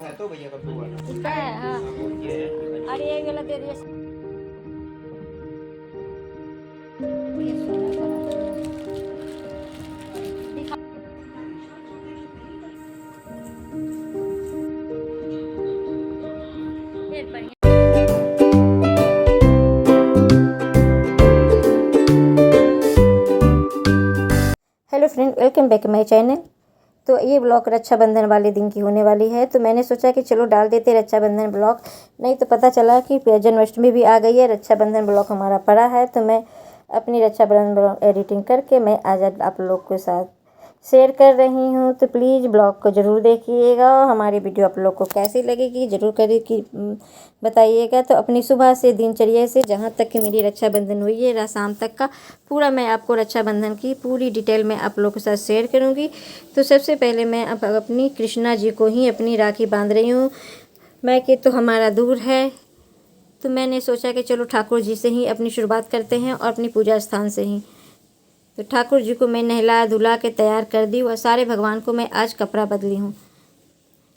है तो भैया का हुआ है। हाँ, ये है अरे ये वाला दे दिए। ये सोना कलर दिखा। ये बढ़िया। Hello friend, welcome back my channel. तो ये ब्लॉग रक्षाबंधन वाले दिन की होने वाली है, तो मैंने सोचा कि चलो डाल देते रक्षाबंधन ब्लॉग। नहीं तो पता चला कि जन्माष्टमी भी आ गई है, रक्षाबंधन ब्लॉग हमारा पड़ा है। तो मैं अपनी रक्षाबंधन ब्लॉग एडिटिंग करके मैं आज आप लोग के साथ शेयर कर रही हूँ। तो प्लीज़ ब्लॉग को ज़रूर देखिएगा और हमारी वीडियो आप लोग को कैसी लगेगी ज़रूर बताइएगा। तो अपनी सुबह से दिनचर्या से जहाँ तक कि मेरी रक्षाबंधन हुई है शाम तक का पूरा मैं आपको रक्षाबंधन की पूरी डिटेल में आप लोगों के साथ शेयर करूँगी। तो सबसे पहले मैं अब अपनी कृष्णा जी को ही अपनी राखी बांध रही हूँ। मैं कि तो हमारा दूर है, तो मैंने सोचा कि चलो ठाकुर जी से ही अपनी शुरुआत करते हैं और अपनी पूजा स्थान से ही। तो ठाकुर जी को मैं नहला धुला के तैयार कर दी और सारे भगवान को मैं आज कपड़ा बदली हूँ।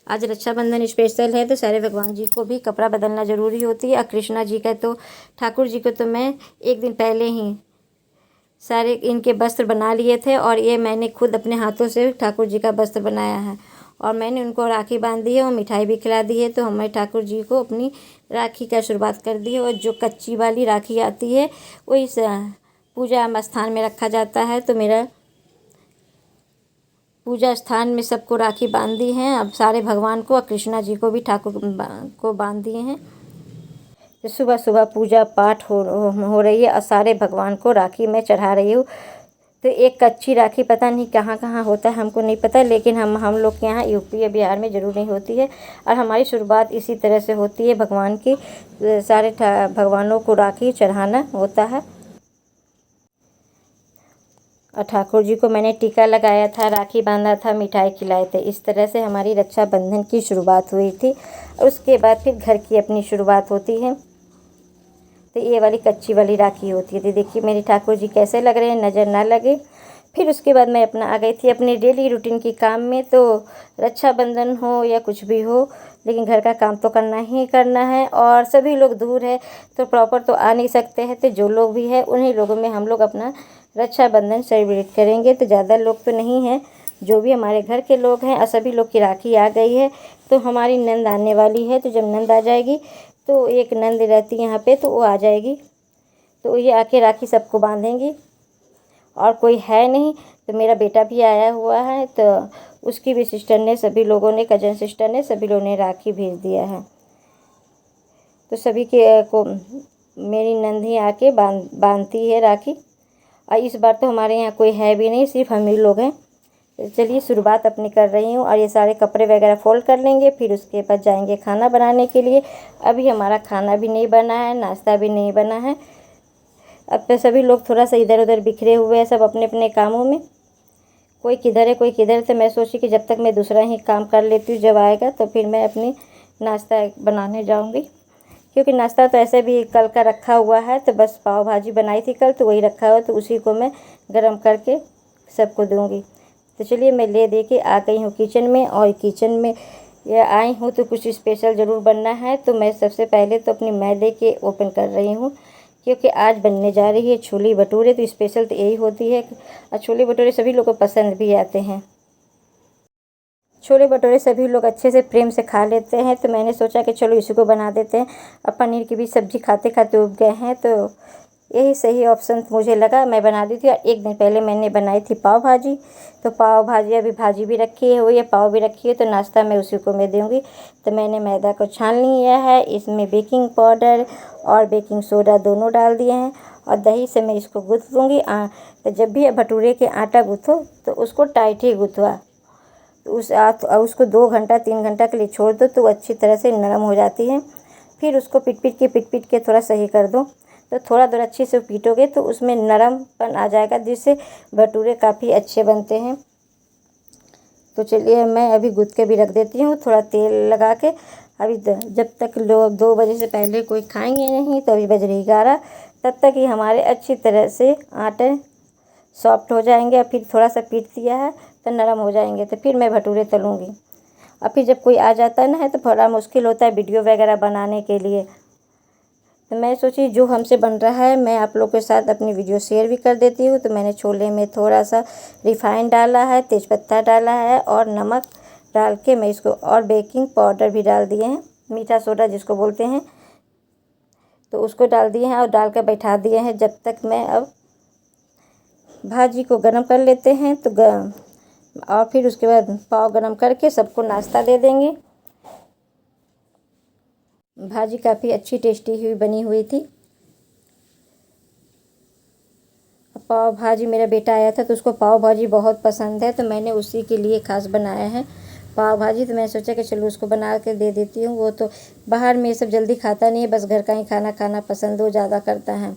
आज रक्षाबंधन स्पेशल है तो सारे भगवान जी को भी कपड़ा बदलना ज़रूरी होती है। और कृष्णा जी का तो ठाकुर जी को तो मैं एक दिन पहले ही सारे इनके वस्त्र बना लिए थे और ये मैंने खुद अपने हाथों से ठाकुर जी का वस्त्र बनाया है और मैंने उनको राखी बांध दी है और मिठाई भी खिला दी है। तो हमें ठाकुर जी को अपनी राखी का शुरुआत कर दी है। और जो कच्ची वाली राखी आती है वो इस पूजा स्थान में रखा जाता है। तो मेरा पूजा स्थान में सबको राखी बांध दी हैं। अब सारे भगवान को और कृष्णा जी को भी ठाकुर को बांध दिए हैं। तो सुबह सुबह पूजा पाठ हो रही है और सारे भगवान को राखी मैं चढ़ा रही हूँ। तो एक कच्ची राखी पता नहीं कहाँ कहाँ होता है, हमको नहीं पता, लेकिन हम लोग के यहाँ यूपी या बिहार में ज़रूर नहीं होती है। और हमारी शुरुआत इसी तरह से होती है, भगवान की सारे भगवानों को राखी चढ़ाना होता है। और ठाकुर जी को मैंने टीका लगाया था, राखी बांधा था, मिठाई खिलाए थे। इस तरह से हमारी रक्षाबंधन की शुरुआत हुई थी। और उसके बाद फिर घर की अपनी शुरुआत होती है। तो ये वाली कच्ची वाली राखी होती है। तो देखिए मेरे ठाकुर जी कैसे लग रहे हैं, नज़र ना लगे। फिर उसके बाद मैं अपना आ गई थी अपने डेली रूटीन की काम में। तो रक्षाबंधन हो या कुछ भी हो, लेकिन घर का काम तो करना ही करना है। और सभी लोग दूर है तो प्रॉपर तो आ नहीं सकते हैं, तो जो लोग भी है उन्हीं लोगों में हम लोग अपना रक्षाबंधन सेलिब्रेट करेंगे। तो ज़्यादा लोग तो नहीं हैं, जो भी हमारे घर के लोग हैं और सभी लोग की राखी आ गई है। तो हमारी नंद आने वाली है, तो जब नंद आ जाएगी तो एक नंद रहती है यहाँ पे, तो वो आ जाएगी तो ये आके राखी सबको बांधेंगी। और कोई है नहीं तो मेरा बेटा भी आया हुआ है, तो उसकी भी सिस्टर ने, सभी लोगों ने, कजन सिस्टर ने, सभी लोगों ने राखी भेज दिया है। तो सभी के को मेरी नंदी आके बांधती है राखी। और इस बार तो हमारे यहाँ कोई है भी नहीं, सिर्फ हम ही लोग हैं। तो चलिए शुरुआत अपनी कर रही हूँ और ये सारे कपड़े वगैरह फोल्ड कर लेंगे। फिर उसके बाद जाएंगे खाना बनाने के लिए। अभी हमारा खाना भी नहीं बना है, नाश्ता भी नहीं बना है। अब तो सभी लोग थोड़ा सा इधर उधर बिखरे हुए हैं, सब अपने अपने कामों में, कोई किधर है कोई किधर। तो मैं सोची कि जब तक मैं दूसरा ही काम कर लेती हूँ, जब आएगा तो फिर मैं अपनी नाश्ता बनाने जाऊँगी। क्योंकि नाश्ता तो ऐसे भी कल का रखा हुआ है, तो बस पाव भाजी बनाई थी कल, तो वही रखा हुआ, तो उसी को मैं गर्म करके सबको दूँगी। तो चलिए मैं ले दे के आ गई हूँ किचन में। और किचन में ये आई हूँ तो कुछ स्पेशल ज़रूर बनना है। तो मैं सबसे पहले तो अपनी मैदे के ओपन कर रही हूँ, क्योंकि आज बनने जा रही है छोले भटूरे। तो स्पेशल तो यही होती है और छोले भटूरे सभी लोगों को पसंद भी आते हैं। छोले भटूरे सभी लोग अच्छे से प्रेम से खा लेते हैं, तो मैंने सोचा कि चलो इसी को बना देते हैं। अब पनीर की भी सब्ज़ी खाते खाते उब गए हैं, तो यही सही ऑप्शन मुझे लगा, मैं बना दी थी। और एक दिन पहले मैंने बनाई थी पाव भाजी। तो पाव भाजी अभी भाजी भी रखी है हुई है, पाव भी रखी है, तो नाश्ता मैं उसी को मैं दूँगी। तो मैंने मैदा को छान लिया है, इसमें बेकिंग पाउडर और बेकिंग सोडा दोनों डाल दिए हैं और दही से मैं इसको गूँथ लूँगी। तो जब भी भटूरे के आटा गूँथो तो उसको टाइट ही गूँथवा। तो उसको 2 घंटा 3 घंटा के लिए छोड़ दो, तो अच्छी तरह से नरम हो जाती है। फिर उसको पीट के थोड़ा सही कर दो। तो थोड़ा देर अच्छे से पीटोगे तो उसमें नरमपन आ जाएगा, जिससे भटूरे काफ़ी अच्छे बनते हैं। तो चलिए मैं अभी गूँथ के भी रख देती हूँ थोड़ा तेल लगा के। अभी जब तक लोग 2 बजे से पहले कोई खाएंगे नहीं, तो अभी बज रही 11, तब तक ही हमारे अच्छी तरह से आटे सॉफ्ट हो जाएंगे। और फिर थोड़ा सा पीट दिया है तो नरम हो जाएंगे, तो फिर मैं भटूरे तलूँगी। और फिर जब कोई आ जाता है ना तो थोड़ा मुश्किल होता है वीडियो वगैरह बनाने के लिए। तो मैं सोची जो हमसे बन रहा है मैं आप लोग के साथ अपनी वीडियो शेयर भी कर देती हूँ। तो मैंने छोले में थोड़ा सा रिफाइंड डाला है, तेज़पत्ता डाला है और नमक डाल के मैं इसको, और बेकिंग पाउडर भी डाल दिए हैं, मीठा सोडा जिसको बोलते हैं, तो उसको डाल दिए हैं और डाल कर बैठा दिए हैं। जब तक मैं अब भाजी को गरम कर लेते हैं तो और फिर उसके बाद पाव गरम करके सबको नाश्ता दे देंगे। भाजी काफ़ी अच्छी टेस्टी हुई बनी हुई थी। पाव भाजी मेरा बेटा आया था तो उसको पाव भाजी बहुत पसंद है, तो मैंने उसी के लिए खास बनाया है पाव भाजी। तो मैं सोचा कि चलो उसको बना के दे देती हूँ। वो तो बाहर में ये सब जल्दी खाता नहीं है, बस घर का ही खाना खाना पसंद वो ज़्यादा करता है।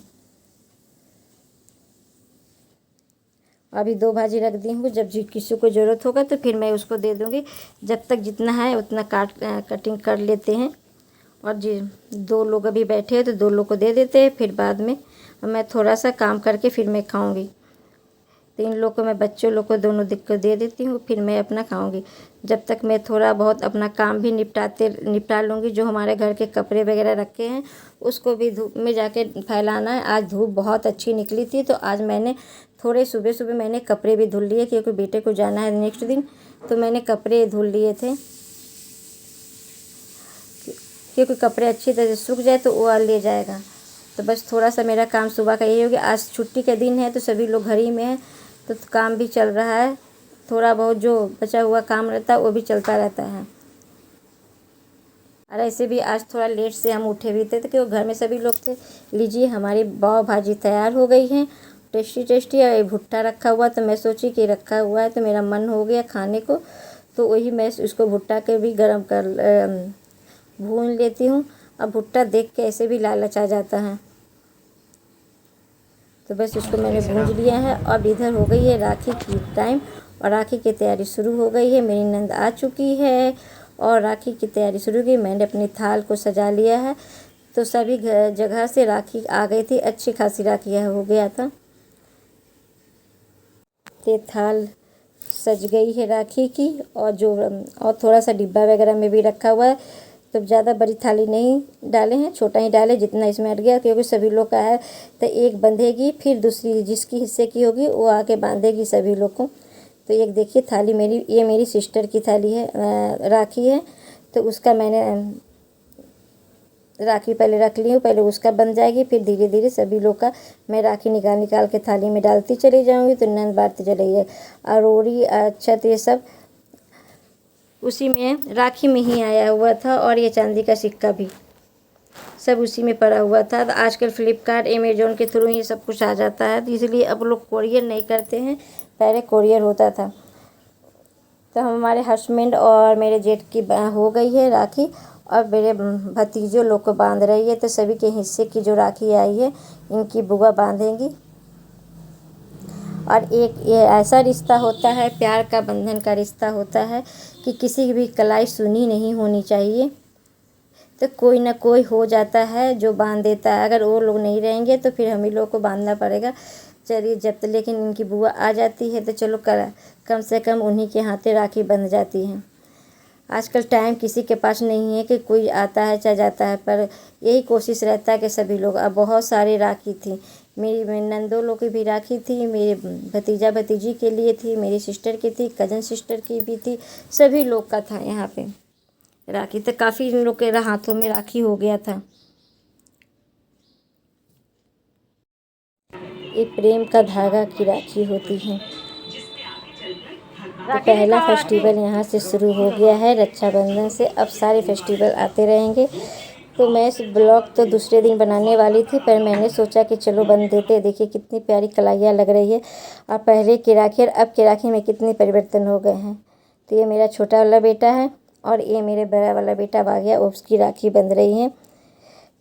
अभी 2 भाजी रख दी हूँ, जब किसी को ज़रूरत होगा तो फिर मैं उसको दे दूँगी। जब तक जितना है उतना कटिंग कर लेते हैं। और जी 2 लोग अभी बैठे हैं तो 2 लोग को दे देते हैं, फिर बाद में मैं थोड़ा सा काम करके फिर मैं खाऊंगी। 3 लोग को मैं बच्चों लोग को दोनों दिख कर दे देती हूँ, फिर मैं अपना खाऊंगी। जब तक मैं थोड़ा बहुत अपना काम भी निपटा लूँगी। जो हमारे घर के कपड़े वगैरह रखे हैं उसको भी धूप में जाके फैलाना है। आज धूप बहुत अच्छी निकली थी तो आज मैंने थोड़े सुबह सुबह मैंने कपड़े भी धुल लिए, क्योंकि बेटे को जाना है नेक्स्ट दिन, तो मैंने कपड़े धुल लिए थे। क्योंकि कपड़े अच्छी तरह से सूख जाए तो वो ले जाएगा। तो बस थोड़ा सा मेरा काम सुबह का यही हो गया। आज छुट्टी का दिन है तो सभी लोग घर ही में हैं, तो काम भी चल रहा है। थोड़ा बहुत जो बचा हुआ काम रहता है वो भी चलता रहता है। और ऐसे भी आज थोड़ा लेट से हम उठे भी थे, तो क्योंकि घर में सभी लोग थे। लीजिए हमारी पाव भाजी तैयार हो गई है, टेस्टी टेस्टी। और भुट्टा रखा हुआ, तो मैं सोची कि रखा हुआ है तो मेरा मन हो गया खाने को, तो वही मैं उसको भुट्टा के भी गरम कर भून लेती हूँ। अब भुट्टा देख के ऐसे भी लालच आ जाता है, तो बस उसको मैंने भून लिया है। अब इधर हो गई है राखी की टाइम, और राखी की तैयारी शुरू हो गई है। मेरी नंद आ चुकी है और राखी की तैयारी शुरू की। मैंने अपनी थाल को सजा लिया है, तो सभी जगह से राखी आ गई थी, अच्छी खासी राखी हो गया था। ये थाल सज गई है राखी की, और थोड़ा सा डिब्बा वगैरह में भी रखा हुआ है। तो ज़्यादा बड़ी थाली नहीं डाले हैं, छोटा ही डाले जितना इसमें अट गया, क्योंकि सभी लोग का है। तो एक बंधेगी, फिर दूसरी जिसकी हिस्से की होगी वो आके बांधेगी सभी लोग को। तो एक देखिए थाली मेरी, ये मेरी सिस्टर की थाली है, राखी है। तो उसका मैंने राखी पहले रख ली हूँ, पहले उसका बन जाएगी, फिर धीरे धीरे सभी लोग का मैं राखी निकाल के थाली में डालती चली जाऊँगी। तो नंद बांटती चली है। अरोरी अक्षत ये सब उसी में राखी में ही आया हुआ था, और ये चांदी का सिक्का भी सब उसी में पड़ा हुआ था। तो आजकल फ्लिपकार्ट अमेज़ॉन के थ्रू ये सब कुछ आ जाता है, तो इसलिए अब लोग कोरियर नहीं करते हैं, पहले कोरियर होता था। तो हमारे हस्बैंड और मेरे जेठ की हो गई है राखी, और मेरे भतीजों लोग को बांध रही है। तो सभी के हिस्से की जो राखी आई है इनकी बुआ बांधेंगी। और एक ये ऐसा रिश्ता होता है, प्यार का बंधन का रिश्ता होता है, कि किसी भी कलाई सुनी नहीं होनी चाहिए। तो कोई ना कोई हो जाता है जो बांध देता है। अगर वो लोग नहीं रहेंगे तो फिर हम ही लोग को बांधना पड़ेगा। चलिए जब तक लेकिन इनकी बुआ आ जाती है तो चलो कम से कम उन्हीं के हाथे राखी बंध जाती है। आजकल टाइम किसी के पास नहीं है कि कोई आता है चाहे जाता है, पर यही कोशिश रहता है कि सभी लोग। अब बहुत सारी राखी थी, मेरी नंदों लोग की भी राखी थी, मेरे भतीजा भतीजी के लिए थी, मेरी सिस्टर की थी, कज़न सिस्टर की भी थी, सभी लोग का था यहाँ पे राखी। तो काफ़ी लोग के हाथों में राखी हो गया था। ये प्रेम का धागा की राखी होती है। तो पहला फेस्टिवल यहाँ से शुरू हो गया है रक्षाबंधन से। अब सारे फेस्टिवल आते रहेंगे। तो मैं इस ब्लॉग तो दूसरे दिन बनाने वाली थी, पर मैंने सोचा कि चलो बन देते। देखिए कितनी प्यारी कलाइयाँ लग रही है, और पहले की राखी और अब की राखी में कितने परिवर्तन हो गए हैं। तो ये मेरा छोटा वाला बेटा है, और ये मेरे बड़ा वाला बेटा आ गया, उसकी राखी बंध रही है।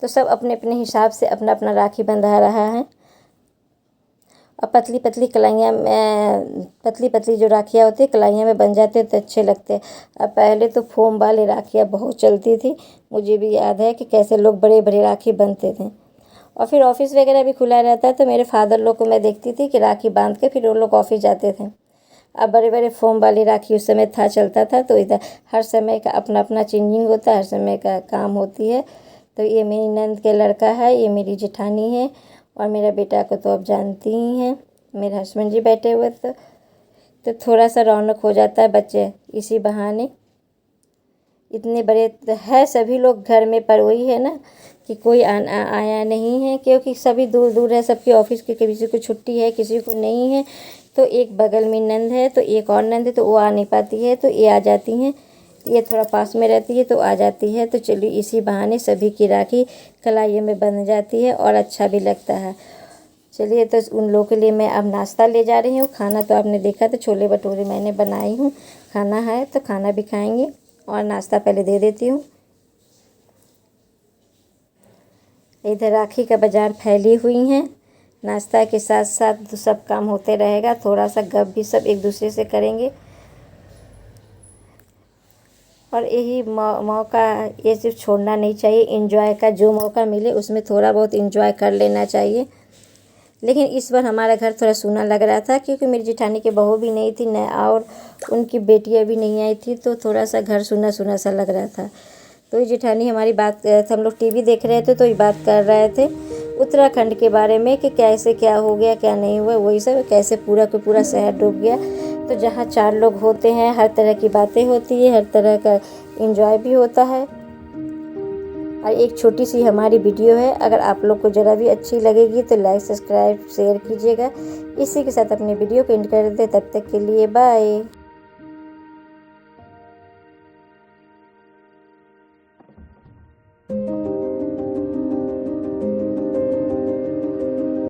तो सब अपने अपने हिसाब से अपना अपना राखी बंधा रहा है। और पतली पतली कलाइयाँ पतली पतली जो राखियाँ होती है कलाइयाँ में बन जाते तो अच्छे लगते हैं। अब पहले तो फोम वाली राखियाँ बहुत चलती थी, मुझे भी याद है कि कैसे लोग बड़े बड़े राखी बनते थे। और फिर ऑफिस वगैरह भी खुला रहता है, तो मेरे फादर लोग को मैं देखती थी कि राखी बांध के फिर वो लोग ऑफिस जाते थे। अब बड़े बड़े फोम वाले राखी उस समय था चलता था, तो इधर हर समय का अपना अपना चेंजिंग होता है, हर समय का काम होती है। तो ये मेरी नंद के लड़का है, ये मेरी जेठानी है, और मेरा बेटा को तो आप जानती ही हैं, मेरे हस्बैंड जी बैठे हुए। तो थोड़ा सा रौनक हो जाता है बच्चे इसी बहाने। इतने बड़े है सभी लोग घर में, पर वही है ना कि कोई आया नहीं है, क्योंकि सभी दूर दूर है, सबके ऑफिस की, किसी को छुट्टी है किसी को नहीं है। तो एक बगल में नंद है, तो एक और नंद है, तो वो आ नहीं पाती है, तो ये आ जाती हैं। ये थोड़ा पास में रहती है तो आ जाती है। तो चलिए इसी बहाने सभी की राखी कलाई में बंध जाती है और अच्छा भी लगता है। चलिए तो उन लोगों के लिए मैं अब नाश्ता ले जा रही हूँ। खाना तो आपने देखा, तो छोले भटूरे मैंने बनाई हूँ, खाना है तो खाना भी खाएंगे, और नाश्ता पहले दे देती हूँ। इधर राखी का बाज़ार फैली हुई हैं, नाश्ता के साथ साथ सब काम होते रहेगा, थोड़ा सा गप भी सब एक दूसरे से करेंगे। और यही मौका ये सिर्फ छोड़ना नहीं चाहिए, एंजॉय का जो मौका मिले उसमें थोड़ा बहुत एंजॉय कर लेना चाहिए। लेकिन इस बार हमारा घर थोड़ा सूना लग रहा था, क्योंकि मेरी जेठानी की बहू भी नहीं थी न, और उनकी बेटियां भी नहीं आई थी, तो थोड़ा सा घर सूना सूना सा लग रहा था। तो ये जेठानी हमारी बात, हम लोग टीवी देख रहे थे तो ये बात कर रहे थे उत्तराखंड के बारे में कि कैसे क्या हो गया क्या नहीं हुआ, वही सब, कैसे पूरा का पूरा शहर डूब गया। तो जहाँ 4 लोग होते हैं हर तरह की बातें होती है, हर तरह का एंजॉय भी होता है। और एक छोटी सी हमारी वीडियो है, अगर आप लोग को ज़रा भी अच्छी लगेगी तो लाइक सब्सक्राइब शेयर कीजिएगा। इसी के साथ अपनी वीडियो को एंड कर देते, तब तक के लिए बाय।